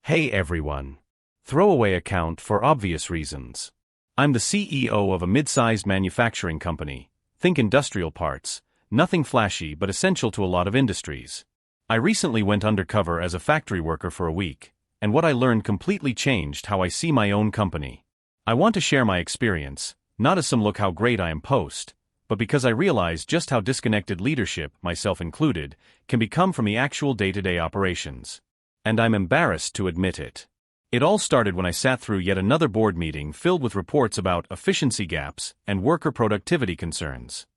Hey everyone. Throwaway account for obvious reasons. I'm the CEO of a mid-sized manufacturing company. Think industrial parts, nothing flashy but essential to a lot of industries. I recently went undercover as a factory worker for a week, and what I learned completely changed how I see my own company. I want to share my experience, not as some look how great I am post, but because I realized just how disconnected leadership, myself included, can become from the actual day-to-day operations. And I'm embarrassed to admit it. It all started when I sat through yet another board meeting filled with reports about efficiency gaps and worker productivity concerns.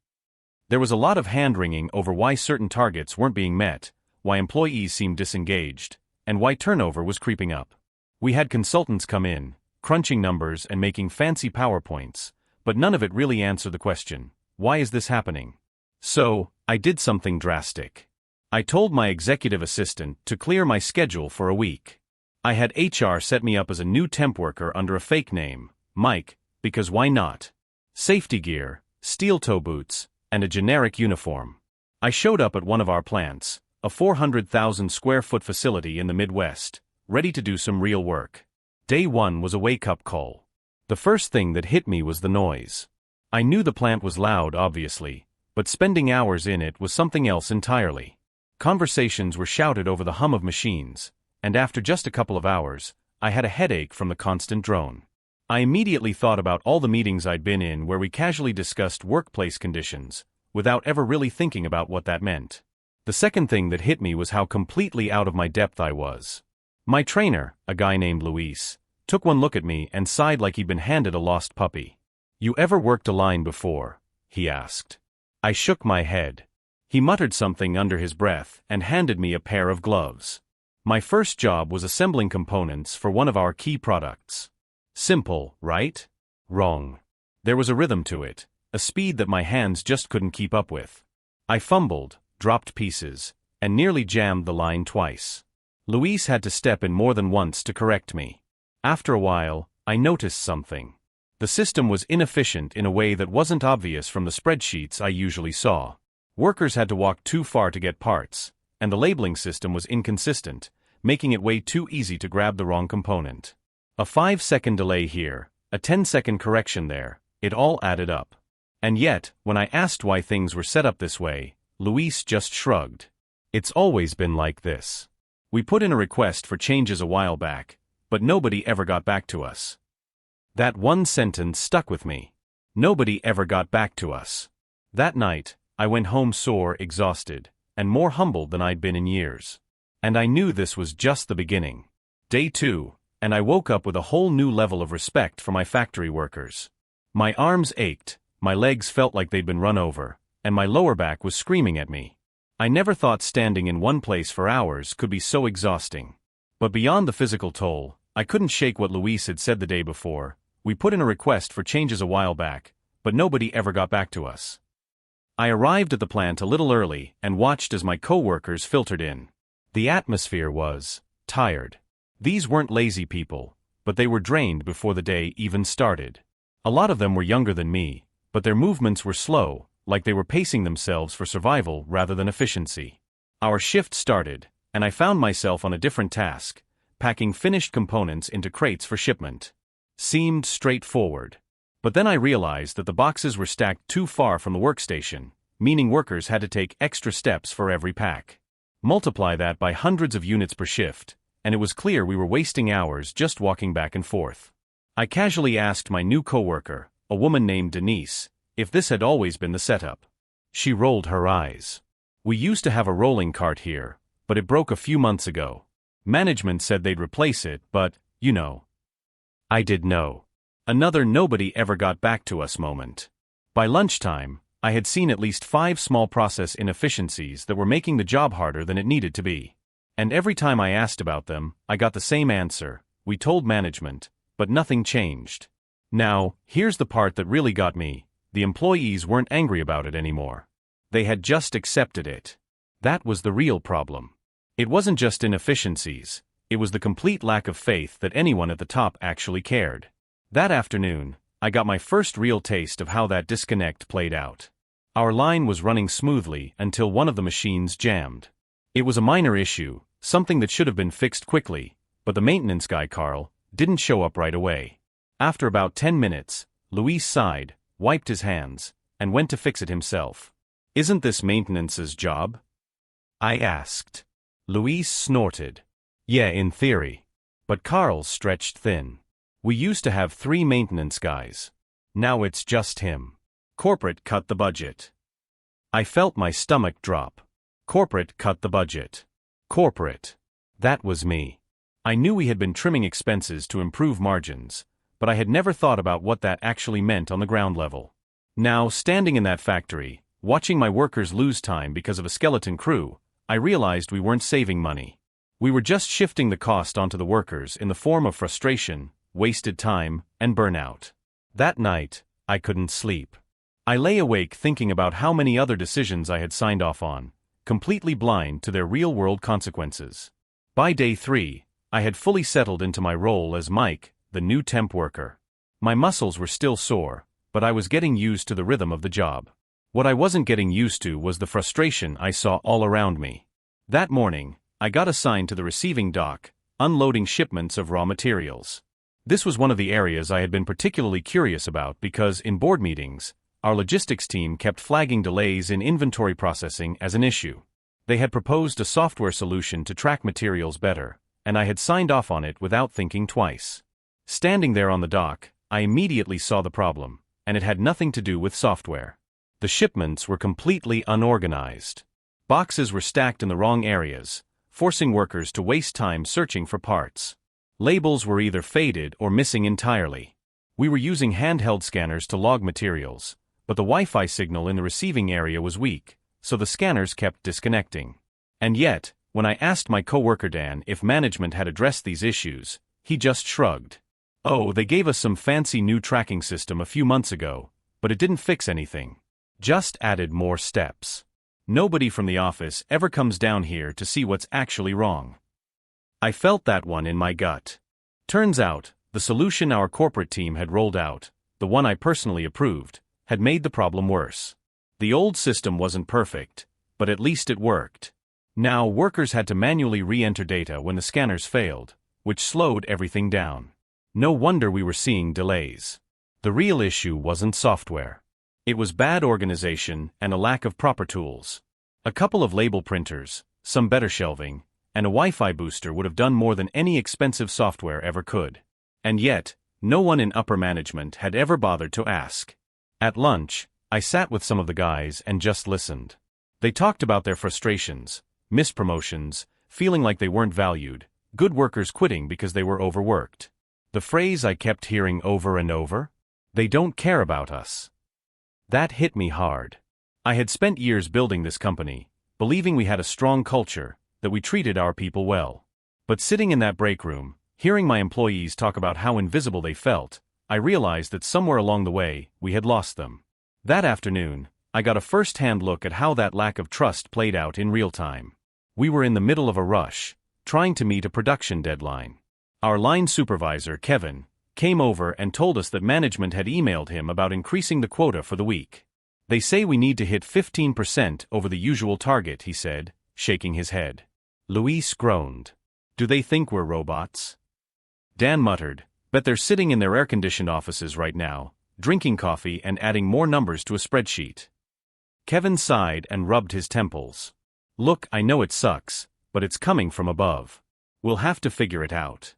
There was a lot of hand-wringing over why certain targets weren't being met, why employees seemed disengaged, and why turnover was creeping up. We had consultants come in, crunching numbers and making fancy PowerPoints, but none of it really answered the question, why is this happening? So, I did something drastic. I told my executive assistant to clear my schedule for a week. I had HR set me up as a new temp worker under a fake name, Mike, because why not? Safety gear, steel toe boots, and a generic uniform. I showed up at one of our plants, a 400,000 square foot facility in the Midwest, ready to do some real work. Day one was a wake-up call. The first thing that hit me was the noise. I knew the plant was loud, obviously, but spending hours in it was something else entirely. Conversations were shouted over the hum of machines, and after just a couple of hours, I had a headache from the constant drone. I immediately thought about all the meetings I'd been in where we casually discussed workplace conditions, without ever really thinking about what that meant. The second thing that hit me was how completely out of my depth I was. My trainer, a guy named Luis, took one look at me and sighed like he'd been handed a lost puppy. "You ever worked a line before?" he asked. I shook my head. He muttered something under his breath and handed me a pair of gloves. My first job was assembling components for one of our key products. Simple, right? Wrong. There was a rhythm to it, a speed that my hands just couldn't keep up with. I fumbled, dropped pieces, and nearly jammed the line twice. Luis had to step in more than once to correct me. After a while, I noticed something. The system was inefficient in a way that wasn't obvious from the spreadsheets I usually saw. Workers had to walk too far to get parts, and the labeling system was inconsistent, making it way too easy to grab the wrong component. A 5-second delay here, a 10-second correction there, it all added up. And yet, when I asked why things were set up this way, Luis just shrugged. "It's always been like this. We put in a request for changes a while back, but nobody ever got back to us." That one sentence stuck with me. Nobody ever got back to us. That night, I went home sore, exhausted, and more humbled than I'd been in years. And I knew this was just the beginning. Day 2, and I woke up with a whole new level of respect for my factory workers. My arms ached, my legs felt like they'd been run over, and my lower back was screaming at me. I never thought standing in one place for hours could be so exhausting. But beyond the physical toll, I couldn't shake what Luis had said the day before. "We put in a request for changes a while back, but nobody ever got back to us." I arrived at the plant a little early and watched as my co-workers filtered in. The atmosphere was tired. These weren't lazy people, but they were drained before the day even started. A lot of them were younger than me, but their movements were slow, like they were pacing themselves for survival rather than efficiency. Our shift started, and I found myself on a different task, packing finished components into crates for shipment. Seemed straightforward. But then I realized that the boxes were stacked too far from the workstation, meaning workers had to take extra steps for every pack. Multiply that by hundreds of units per shift, and it was clear we were wasting hours just walking back and forth. I casually asked my new coworker, a woman named Denise, if this had always been the setup. She rolled her eyes. "We used to have a rolling cart here, but it broke a few months ago. Management said they'd replace it, but, you know." I did know. Another nobody ever got back to us moment. By lunchtime, I had seen at least 5 small process inefficiencies that were making the job harder than it needed to be. And every time I asked about them, I got the same answer: "We told management," but nothing changed. Now, here's the part that really got me: the employees weren't angry about it anymore. They had just accepted it. That was the real problem. It wasn't just inefficiencies, it was the complete lack of faith that anyone at the top actually cared. That afternoon, I got my first real taste of how that disconnect played out. Our line was running smoothly until one of the machines jammed. It was a minor issue, something that should have been fixed quickly, But the maintenance guy, Carl, didn't show up right away. After about 10 minutes, Luis sighed, wiped his hands, and went to fix it himself. "Isn't this maintenance's job?" I asked. Luis snorted. "Yeah, in theory." But Carl stretched thin. "We used to have 3 maintenance guys. Now it's just him. Corporate cut the budget." I felt my stomach drop. Corporate cut the budget. Corporate. That was me. I knew we had been trimming expenses to improve margins, but I had never thought about what that actually meant on the ground level. Now, standing in that factory, watching my workers lose time because of a skeleton crew, I realized we weren't saving money. We were just shifting the cost onto the workers in the form of frustration, wasted time, and burnout. That night, I couldn't sleep. I lay awake thinking about how many other decisions I had signed off on, completely blind to their real-world consequences. By day 3, I had fully settled into my role as Mike, the new temp worker. My muscles were still sore, but I was getting used to the rhythm of the job. What I wasn't getting used to was the frustration I saw all around me. That morning, I got assigned to the receiving dock, unloading shipments of raw materials. This was one of the areas I had been particularly curious about because, in board meetings, our logistics team kept flagging delays in inventory processing as an issue. They had proposed a software solution to track materials better, and I had signed off on it without thinking twice. Standing there on the dock, I immediately saw the problem, and it had nothing to do with software. The shipments were completely unorganized. Boxes were stacked in the wrong areas, forcing workers to waste time searching for parts. Labels were either faded or missing entirely. We were using handheld scanners to log materials, but the Wi-Fi signal in the receiving area was weak, so the scanners kept disconnecting. And yet, when I asked my coworker Dan if management had addressed these issues, he just shrugged. "Oh, they gave us some fancy new tracking system a few months ago, but it didn't fix anything. Just added more steps. Nobody from the office ever comes down here to see what's actually wrong." I felt that one in my gut. Turns out, the solution our corporate team had rolled out, the one I personally approved, had made the problem worse. The old system wasn't perfect, but at least it worked. Now workers had to manually re-enter data when the scanners failed, which slowed everything down. No wonder we were seeing delays. The real issue wasn't software. It was bad organization and a lack of proper tools. A couple of label printers, some better shelving, and a Wi-Fi booster would have done more than any expensive software ever could. And yet, no one in upper management had ever bothered to ask. At lunch, I sat with some of the guys and just listened. They talked about their frustrations, missed promotions, feeling like they weren't valued, good workers quitting because they were overworked. The phrase I kept hearing over and over, "They don't care about us." That hit me hard. I had spent years building this company, believing we had a strong culture, that we treated our people well. But sitting in that break room, hearing my employees talk about how invisible they felt, I realized that somewhere along the way, we had lost them. That afternoon, I got a first-hand look at how that lack of trust played out in real time. We were in the middle of a rush, trying to meet a production deadline. Our line supervisor, Kevin, came over and told us that management had emailed him about increasing the quota for the week. "They say we need to hit 15% over the usual target," he said, shaking his head. Luis groaned. "Do they think we're robots?" Dan muttered, "Bet they're sitting in their air-conditioned offices right now, drinking coffee and adding more numbers to a spreadsheet." Kevin sighed and rubbed his temples. "Look, I know it sucks, but it's coming from above. We'll have to figure it out."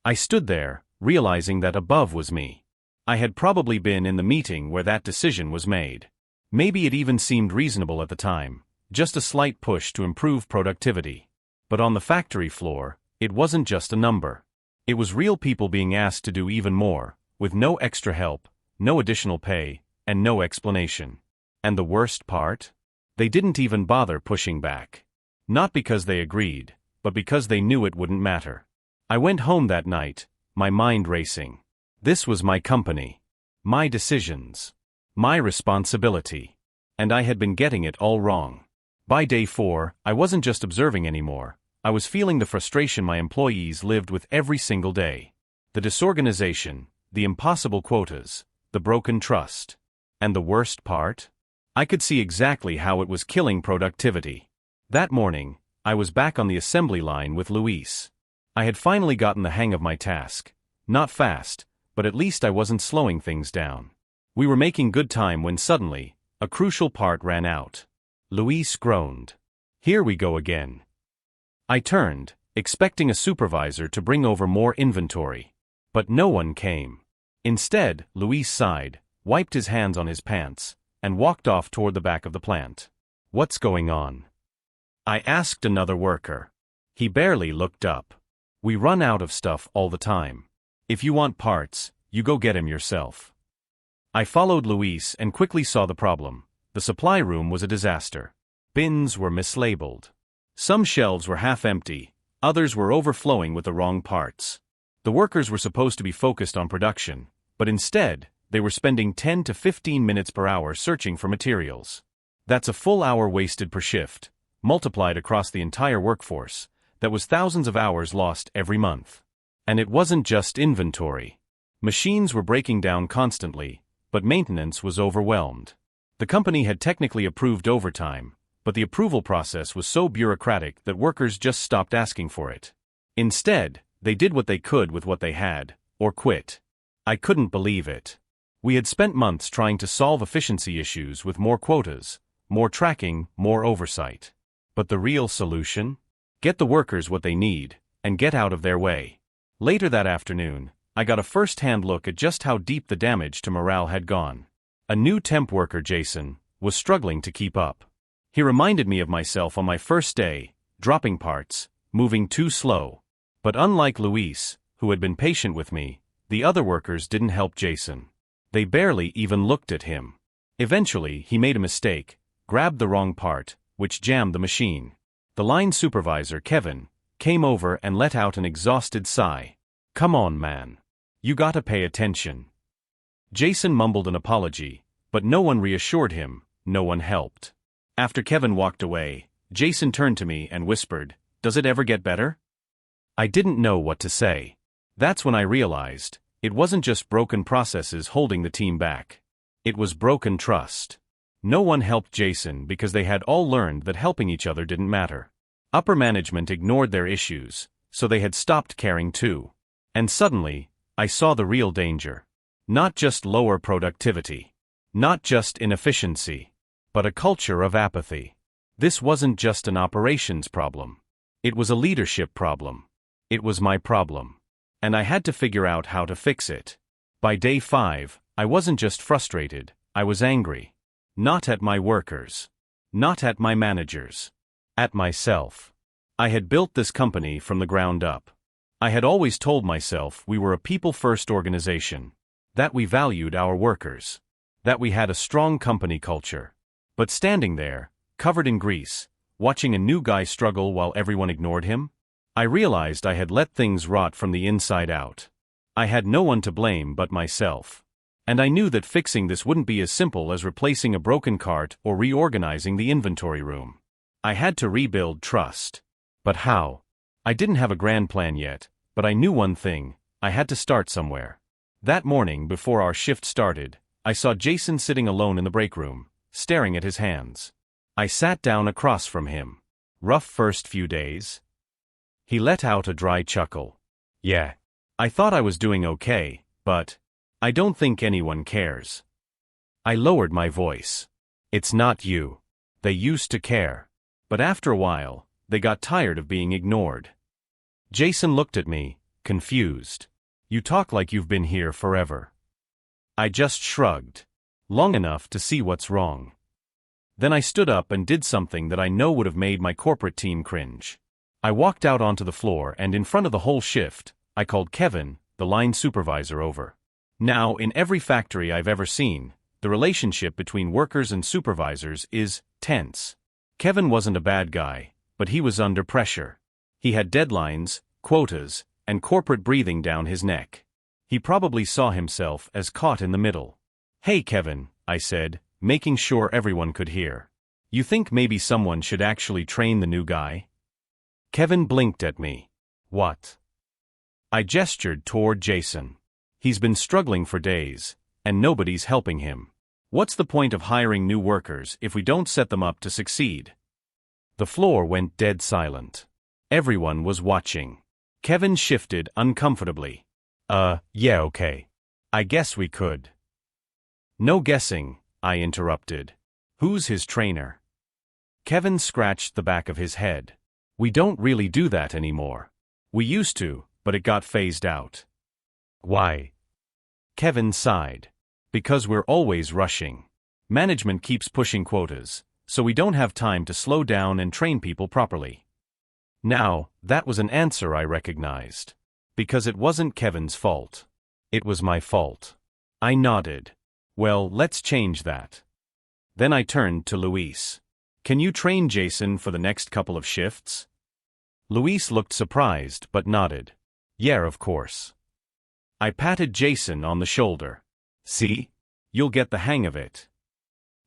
I stood there, realizing that above was me. I had probably been in the meeting where that decision was made. Maybe it even seemed reasonable at the time, just a slight push to improve productivity. But on the factory floor, it wasn't just a number. It was real people being asked to do even more, with no extra help, no additional pay, and no explanation. And the worst part? They didn't even bother pushing back. Not because they agreed, but because they knew it wouldn't matter. I went home that night, my mind racing. This was my company. My decisions. My responsibility. And I had been getting it all wrong. By day 4, I wasn't just observing anymore. I was feeling the frustration my employees lived with every single day. The disorganization, the impossible quotas, the broken trust. And the worst part? I could see exactly how it was killing productivity. That morning, I was back on the assembly line with Luis. I had finally gotten the hang of my task. Not fast, but at least I wasn't slowing things down. We were making good time when suddenly, a crucial part ran out. Luis groaned. "Here we go again." I turned, expecting a supervisor to bring over more inventory. But no one came. Instead, Luis sighed, wiped his hands on his pants, and walked off toward the back of the plant. "What's going on?" I asked another worker. He barely looked up. "We run out of stuff all the time. If you want parts, you go get 'em yourself." I followed Luis and quickly saw the problem. The supply room was a disaster. Bins were mislabeled. Some shelves were half empty, others were overflowing with the wrong parts. The workers were supposed to be focused on production, but instead, they were spending 10 to 15 minutes per hour searching for materials. That's a full hour wasted per shift, multiplied across the entire workforce. That was thousands of hours lost every month. And it wasn't just inventory. Machines were breaking down constantly, but maintenance was overwhelmed. The company had technically approved overtime, but the approval process was so bureaucratic that workers just stopped asking for it. Instead, they did what they could with what they had, or quit. I couldn't believe it. We had spent months trying to solve efficiency issues with more quotas, more tracking, more oversight. But the real solution? Get the workers what they need, and get out of their way. Later that afternoon, I got a first-hand look at just how deep the damage to morale had gone. A new temp worker, Jason, was struggling to keep up. He reminded me of myself on my first day, dropping parts, moving too slow. But unlike Luis, who had been patient with me, the other workers didn't help Jason. They barely even looked at him. Eventually, he made a mistake, grabbed the wrong part, which jammed the machine. The line supervisor, Kevin, came over and let out an exhausted sigh. "Come on, man. You gotta pay attention." Jason mumbled an apology, but no one reassured him, no one helped. After Kevin walked away, Jason turned to me and whispered, "Does it ever get better?" I didn't know what to say. That's when I realized, it wasn't just broken processes holding the team back. It was broken trust. No one helped Jason because they had all learned that helping each other didn't matter. Upper management ignored their issues, so they had stopped caring too. And suddenly, I saw the real danger. Not just lower productivity. Not just inefficiency. But a culture of apathy. This wasn't just an operations problem. It was a leadership problem. It was my problem. And I had to figure out how to fix it. By day 5, I wasn't just frustrated, I was angry. Not at my workers. Not at my managers. At myself. I had built this company from the ground up. I had always told myself we were a people-first organization. That we valued our workers. That we had a strong company culture. But standing there, covered in grease, watching a new guy struggle while everyone ignored him, I realized I had let things rot from the inside out. I had no one to blame but myself. And I knew that fixing this wouldn't be as simple as replacing a broken cart or reorganizing the inventory room. I had to rebuild trust. But how? I didn't have a grand plan yet, but I knew one thing, I had to start somewhere. That morning before our shift started, I saw Jason sitting alone in the break room, staring at his hands. I sat down across from him. "Rough first few days?" He let out a dry chuckle. "Yeah. I thought I was doing okay, but I don't think anyone cares." I lowered my voice. "It's not you. They used to care. But after a while, they got tired of being ignored." Jason looked at me, confused. "You talk like you've been here forever." I just shrugged. "Long enough to see what's wrong." Then I stood up and did something that I know would have made my corporate team cringe. I walked out onto the floor and in front of the whole shift, I called Kevin, the line supervisor, over. Now, in every factory I've ever seen, the relationship between workers and supervisors is tense. Kevin wasn't a bad guy, but he was under pressure. He had deadlines, quotas, and corporate breathing down his neck. He probably saw himself as caught in the middle. "Hey Kevin," I said, making sure everyone could hear. "You think maybe someone should actually train the new guy?" Kevin blinked at me. "What?" I gestured toward Jason. "He's been struggling for days, and nobody's helping him. What's the point of hiring new workers if we don't set them up to succeed?" The floor went dead silent. Everyone was watching. Kevin shifted uncomfortably. Yeah, okay. I guess we could. No guessing, I interrupted. Who's his trainer? Kevin scratched the back of his head. We don't really do that anymore. We used to, but it got phased out. Why? Kevin sighed. Because we're always rushing. Management keeps pushing quotas, so we don't have time to slow down and train people properly. Now, that was an answer I recognized. Because it wasn't Kevin's fault. It was my fault. I nodded. Well, let's change that. Then I turned to Luis. Can you train Jason for the next couple of shifts? Luis looked surprised but nodded. Yeah, of course. I patted Jason on the shoulder. See? You'll get the hang of it.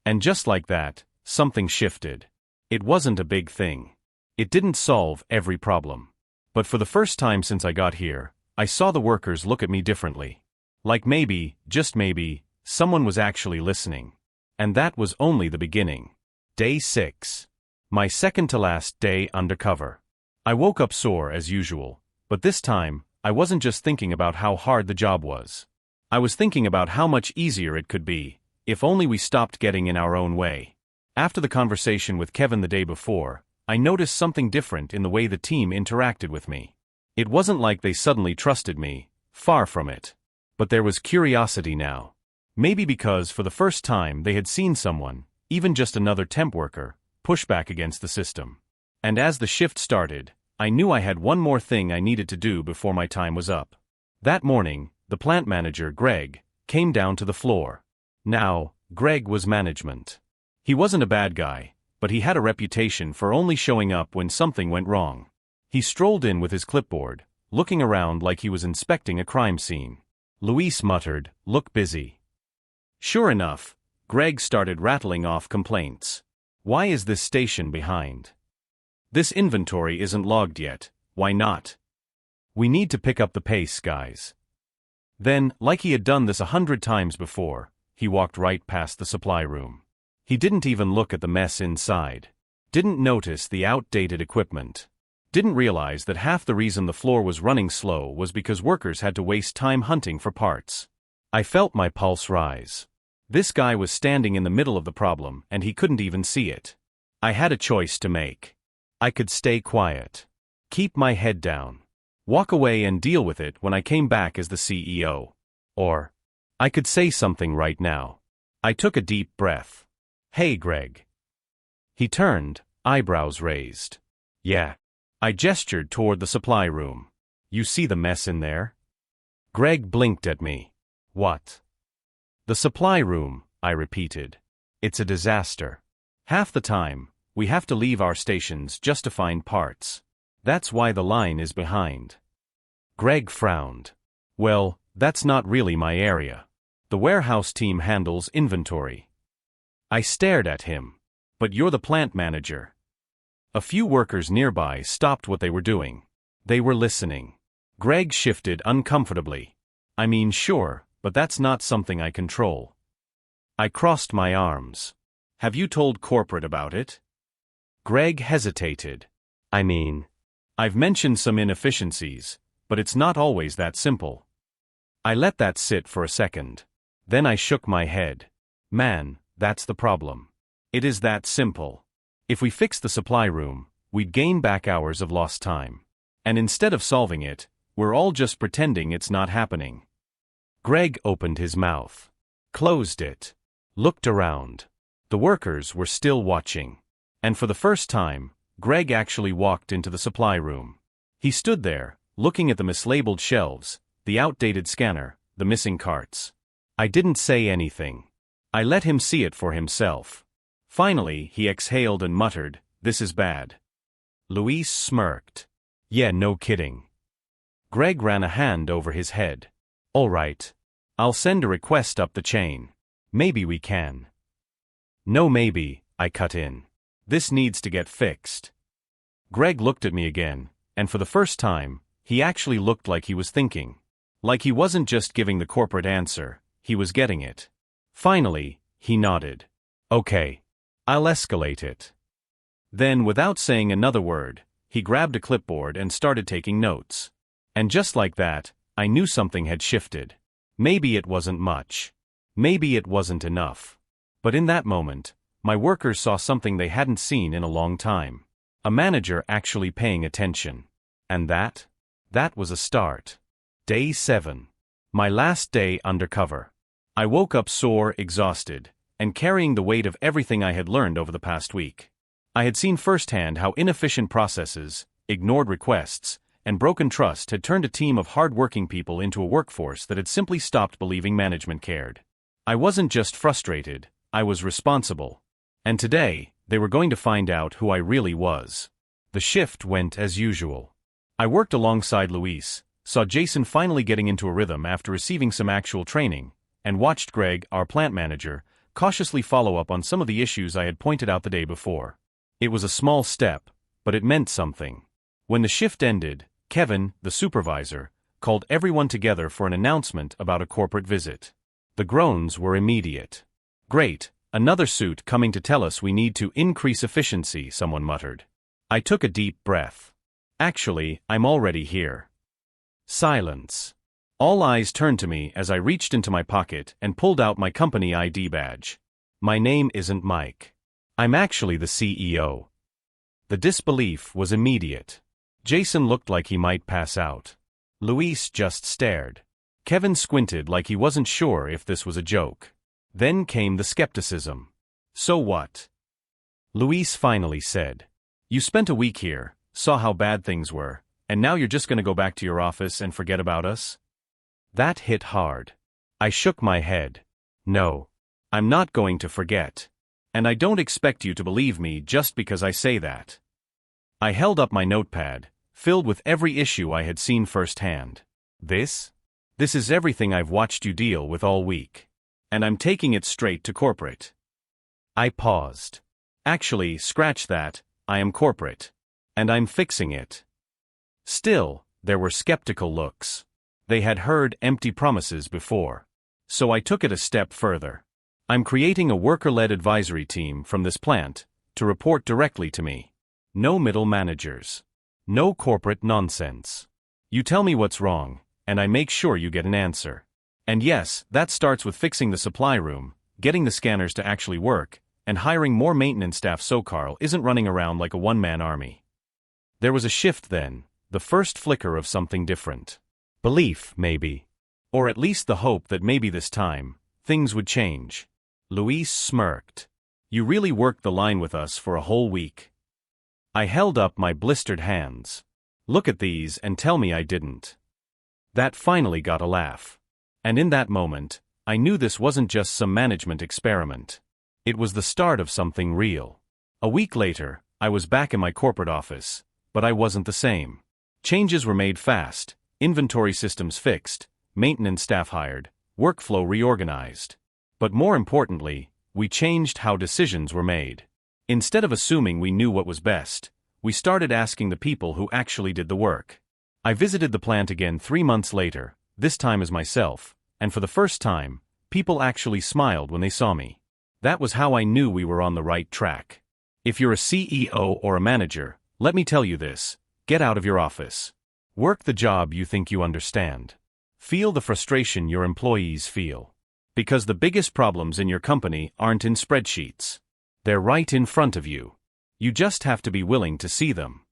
And just like that, something shifted. It wasn't a big thing. It didn't solve every problem. But for the first time since I got here, I saw the workers look at me differently. Like maybe, just maybe, someone was actually listening. And that was only the beginning. Day 6. My second to last day undercover. I woke up sore as usual, but this time, I wasn't just thinking about how hard the job was. I was thinking about how much easier it could be, if only we stopped getting in our own way. After the conversation with Kevin the day before, I noticed something different in the way the team interacted with me. It wasn't like they suddenly trusted me, far from it. But there was curiosity now. Maybe because for the first time they had seen someone, even just another temp worker, push back against the system. And as the shift started, I knew I had one more thing I needed to do before my time was up. That morning, the plant manager, Greg, came down to the floor. Now, Greg was management. He wasn't a bad guy, but he had a reputation for only showing up when something went wrong. He strolled in with his clipboard, looking around like he was inspecting a crime scene. Luis muttered, "Look busy." Sure enough, Greg started rattling off complaints. Why is this station behind? This inventory isn't logged yet, why not? We need to pick up the pace, guys. Then, like he had done this 100 times before, he walked right past the supply room. He didn't even look at the mess inside. Didn't notice the outdated equipment. Didn't realize that half the reason the floor was running slow was because workers had to waste time hunting for parts. I felt my pulse rise. This guy was standing in the middle of the problem and he couldn't even see it. I had a choice to make. I could stay quiet. Keep my head down. Walk away and deal with it when I came back as the CEO. Or, I could say something right now. I took a deep breath. Hey, Greg. He turned, eyebrows raised. Yeah. I gestured toward the supply room. You see the mess in there? Greg blinked at me. What? The supply room, I repeated. It's a disaster. Half the time, we have to leave our stations just to find parts. That's why the line is behind. Greg frowned. Well, that's not really my area. The warehouse team handles inventory. I stared at him. But you're the plant manager. A few workers nearby stopped what they were doing. They were listening. Greg shifted uncomfortably. I mean, sure, but that's not something I control. I crossed my arms. Have you told corporate about it? Greg hesitated. I mean, I've mentioned some inefficiencies, but it's not always that simple. I let that sit for a second. Then I shook my head. Man, that's the problem. It is that simple. If we fix the supply room, we'd gain back hours of lost time. And instead of solving it, we're all just pretending it's not happening. Greg opened his mouth, closed it, looked around. The workers were still watching. And for the first time, Greg actually walked into the supply room. He stood there, looking at the mislabeled shelves, the outdated scanner, the missing carts. I didn't say anything. I let him see it for himself. Finally, he exhaled and muttered, "This is bad." Luis smirked. Yeah, no kidding. Greg ran a hand over his head. All right. I'll send a request up the chain. Maybe we can. No, maybe, I cut in. This needs to get fixed. Greg looked at me again, and for the first time, he actually looked like he was thinking. Like he wasn't just giving the corporate answer, he was getting it. Finally, he nodded. Okay. I'll escalate it. Then, without saying another word, he grabbed a clipboard and started taking notes. And just like that, I knew something had shifted. Maybe it wasn't much. Maybe it wasn't enough. But in that moment, my workers saw something they hadn't seen in a long time. A manager actually paying attention. And that was a start. Day 7. My last day undercover. I woke up sore, exhausted, and carrying the weight of everything I had learned over the past week. I had seen firsthand how inefficient processes, ignored requests, and broken trust had turned a team of hard-working people into a workforce that had simply stopped believing management cared. I wasn't just frustrated, I was responsible. And today, they were going to find out who I really was. The shift went as usual. I worked alongside Luis, saw Jason finally getting into a rhythm after receiving some actual training, and watched Greg, our plant manager, cautiously follow up on some of the issues I had pointed out the day before. It was a small step, but it meant something. When the shift ended, Kevin, the supervisor, called everyone together for an announcement about a corporate visit. The groans were immediate. "Great, another suit coming to tell us we need to increase efficiency," someone muttered. I took a deep breath. "Actually, I'm already here." Silence. All eyes turned to me as I reached into my pocket and pulled out my company ID badge. My name isn't Mike. I'm actually the CEO. The disbelief was immediate. Jason looked like he might pass out. Luis just stared. Kevin squinted like he wasn't sure if this was a joke. Then came the skepticism. "So what?" Luis finally said. "You spent a week here, saw how bad things were, and now you're just going to go back to your office and forget about us?" That hit hard. I shook my head. "No. I'm not going to forget. And I don't expect you to believe me just because I say that." I held up my notepad, filled with every issue I had seen firsthand. This is everything I've watched you deal with all week. And I'm taking it straight to corporate." I paused. "Actually, scratch that, I am corporate. And I'm fixing it." Still, there were skeptical looks. They had heard empty promises before. So I took it a step further. "I'm creating a worker-led advisory team from this plant to report directly to me. No middle managers. No corporate nonsense. You tell me what's wrong, and I make sure you get an answer. And yes, that starts with fixing the supply room, getting the scanners to actually work, and hiring more maintenance staff so Carl isn't running around like a one-man army." There was a shift then, the first flicker of something different. Belief, maybe. Or at least the hope that maybe this time, things would change. Luis smirked. "You really worked the line with us for a whole week." I held up my blistered hands. "Look at these and tell me I didn't." That finally got a laugh. And in that moment, I knew this wasn't just some management experiment. It was the start of something real. A week later, I was back in my corporate office, but I wasn't the same. Changes were made fast, inventory systems fixed, maintenance staff hired, workflow reorganized. But more importantly, we changed how decisions were made. Instead of assuming we knew what was best, we started asking the people who actually did the work. I visited the plant again 3 months later, this time as myself, and for the first time, people actually smiled when they saw me. That was how I knew we were on the right track. If you're a CEO or a manager, let me tell you this: get out of your office. Work the job you think you understand. Feel the frustration your employees feel. Because the biggest problems in your company aren't in spreadsheets. They're right in front of you. You just have to be willing to see them.